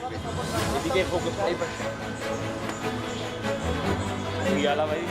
এদিকে ফোকাস এই পাশে ইয়ালা ভাই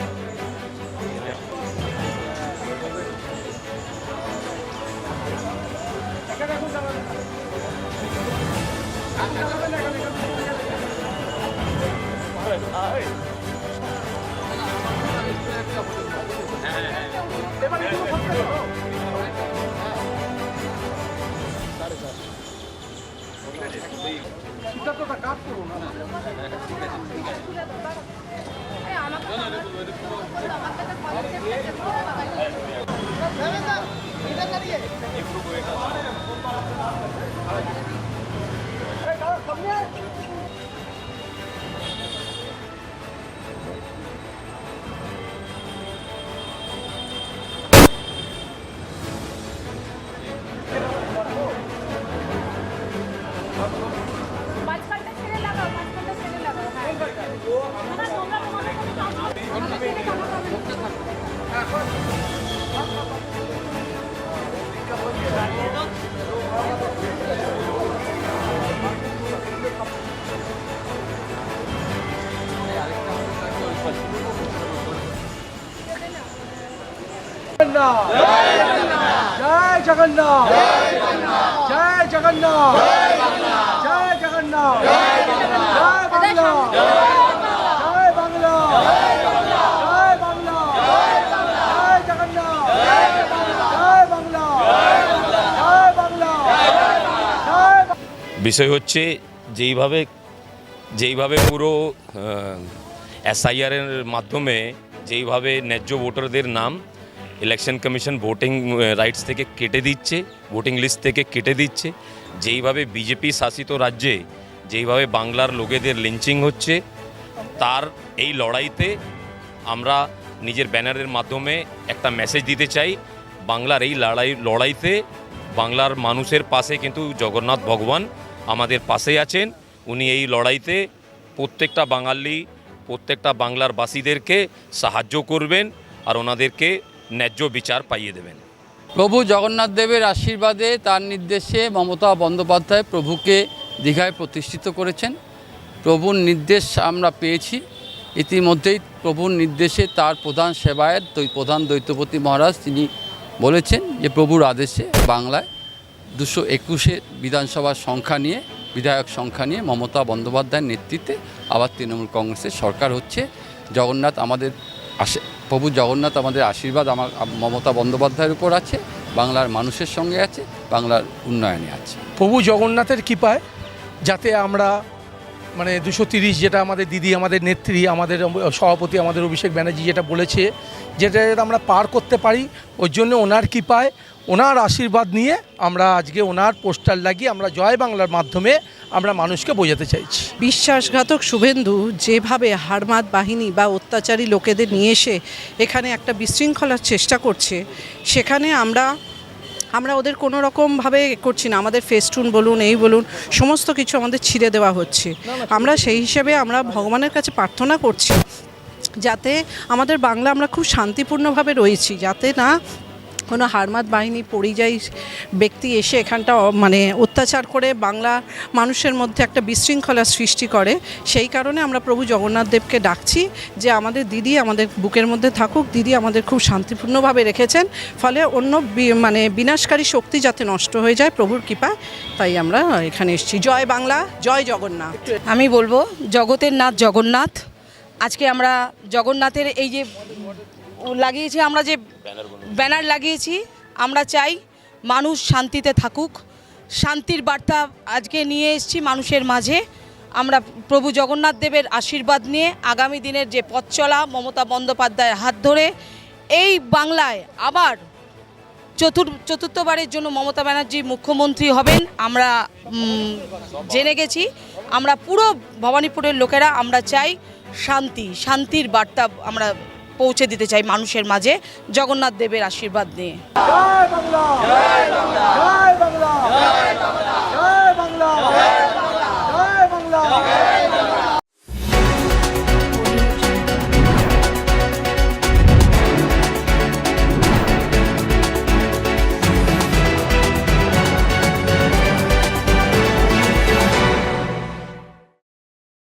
জয় জগন্নাথ, জয় জগন্নাথ, জয় জগন্নাথ, জয় বাংলা, জয় বাংলা, জয় বাংলা, জয় জগন্নাথ, জয় বাংলা, জয় বাংলা। বিষয় হচ্ছে যেইভাবে পুরো এসআইআরের মাধ্যমে যেইভাবে ন্যায্য ভোটারদের নাম ইলেকশন কমিশন ভোটিং রাইটস থেকে কেটে দিচ্ছে, ভোটিং লিস্ট থেকে কেটে দিচ্ছে, যেইভাবে বিজেপি শাসিত রাজ্যে যেইভাবে বাংলার লোকেদের লিঞ্চিং হচ্ছে, তার এই লড়াইতে আমরা নিজের ব্যানারের মাধ্যমে একটা মেসেজ দিতে চাই। বাংলার এই লড়াইতে বাংলার মানুষের পাশে কিন্তু জগন্নাথ ভগবান আমাদের পাশে আছেন। উনি এই লড়াইতে প্রত্যেকটা বাঙালি, প্রত্যেকটা বাংলার বাসীদেরকে সাহায্য করবেন আর ওনাদেরকে ন্যায্য বিচার পাইয়ে দেবেন। প্রভু জগন্নাথ দেবের আশীর্বাদে তার নির্দেশে মমতা বন্দ্যোপাধ্যায় প্রভুকে দীঘায় প্রতিষ্ঠিত করেছেন। প্রভুর নির্দেশ আমরা পেয়েছি ইতিমধ্যেই। প্রভুর নির্দেশে তার প্রধান সেবায়েত প্রধান দৈত্যপতি মহারাজ তিনি বলেছেন যে প্রভুর আদেশে বাংলায় 221 বিধানসভার সংখ্যা নিয়ে, বিধায়ক সংখ্যা নিয়ে মমতা বন্দ্যোপাধ্যায়ের নেতৃত্বে আবার তৃণমূল কংগ্রেসের সরকার হচ্ছে। জগন্নাথ আমাদের প্রভু জগন্নাথ আমাদের আশীর্বাদ আমার মমতা বন্দ্যোপাধ্যায়ের উপর আছে, বাংলার মানুষের সঙ্গে আছে, বাংলার উন্নয়নে আছে। প্রভু জগন্নাথের কৃপায় যাতে আমরা 230 যেটা আমাদের দিদি, আমাদের নেত্রী, আমাদের সভাপতি, আমাদের অভিষেক ব্যানার্জি যেটা বলেছে, যেটা আমরা পার করতে পারি, ওই জন্য ওনার কৃপায়, ওনার আশীর্বাদ নিয়ে আমরা আজকে ওনার পোস্টার লাগিয়ে আমরা জয় বাংলার মাধ্যমে আমরা মানুষকে বোঝাতে চাইছি। বিশ্বাসঘাতক শুভেন্দু যেভাবে হারমাদ বাহিনী বা অত্যাচারী লোকেদের নিয়ে এসে এখানে একটা বিশৃঙ্খলার চেষ্টা করছে, সেখানে আমরা ওদের কোনো রকমভাবে করছি না। আমাদের ফেস্টুন বলুন, এই বলুন, সমস্ত কিছু আমাদের ছিঁড়ে দেওয়া হচ্ছে। আমরা সেই হিসেবে আমরা ভগবানের কাছে প্রার্থনা করছি যাতে আমাদের বাংলা আমরা খুব শান্তিপূর্ণভাবে রয়েছি, যাতে না কোনো হারমাদ বাহিনী পরিযায়ী ব্যক্তি এসে এখানটা অত্যাচার করে বাংলা মানুষের মধ্যে একটা বিশৃঙ্খলার সৃষ্টি করে। সেই কারণে আমরা প্রভু জগন্নাথ দেবকে ডাকছি যে আমাদের দিদি আমাদের বুকের মধ্যে থাকুক। দিদি আমাদের খুব শান্তিপূর্ণভাবে রেখেছেন, ফলে অন্য বিনাশকারী শক্তি যাতে নষ্ট হয়ে যায় প্রভুর কৃপায়, তাই আমরা এখানে এসেছি। জয় বাংলা, জয় জগন্নাথ। আমি বলবো জগতের নাথ জগন্নাথ। আজকে আমরা জগন্নাথের এই যে লাগিয়েছি, আমরা যে ব্যানার লাগিয়েছি, আমরা চাই মানুষ শান্তিতে থাকুক। শান্তির বার্তা আজকে নিয়ে এসেছি মানুষের মাঝে। আমরা প্রভু জগন্নাথ দেবের আশীর্বাদ নিয়ে আগামী দিনের যে পথ চলা মমতা বন্দ্যোপাধ্যায়ের হাত ধরে এই বাংলায় আবার চতুর্থবারের জন্য মমতা ব্যানার্জি মুখ্যমন্ত্রী হবেন আমরা জেনে গেছি। আমরা পুরো ভবানীপুরের লোকেরা আমরা চাই শান্তির বার্তা আমরা পৌঁছে দিতে চাই মানুষের মাঝে জগন্নাথ দেবের আশীর্বাদ নিয়ে। জয় বাংলা, জয় বাংলা, জয় বাংলা, জয় বাংলা।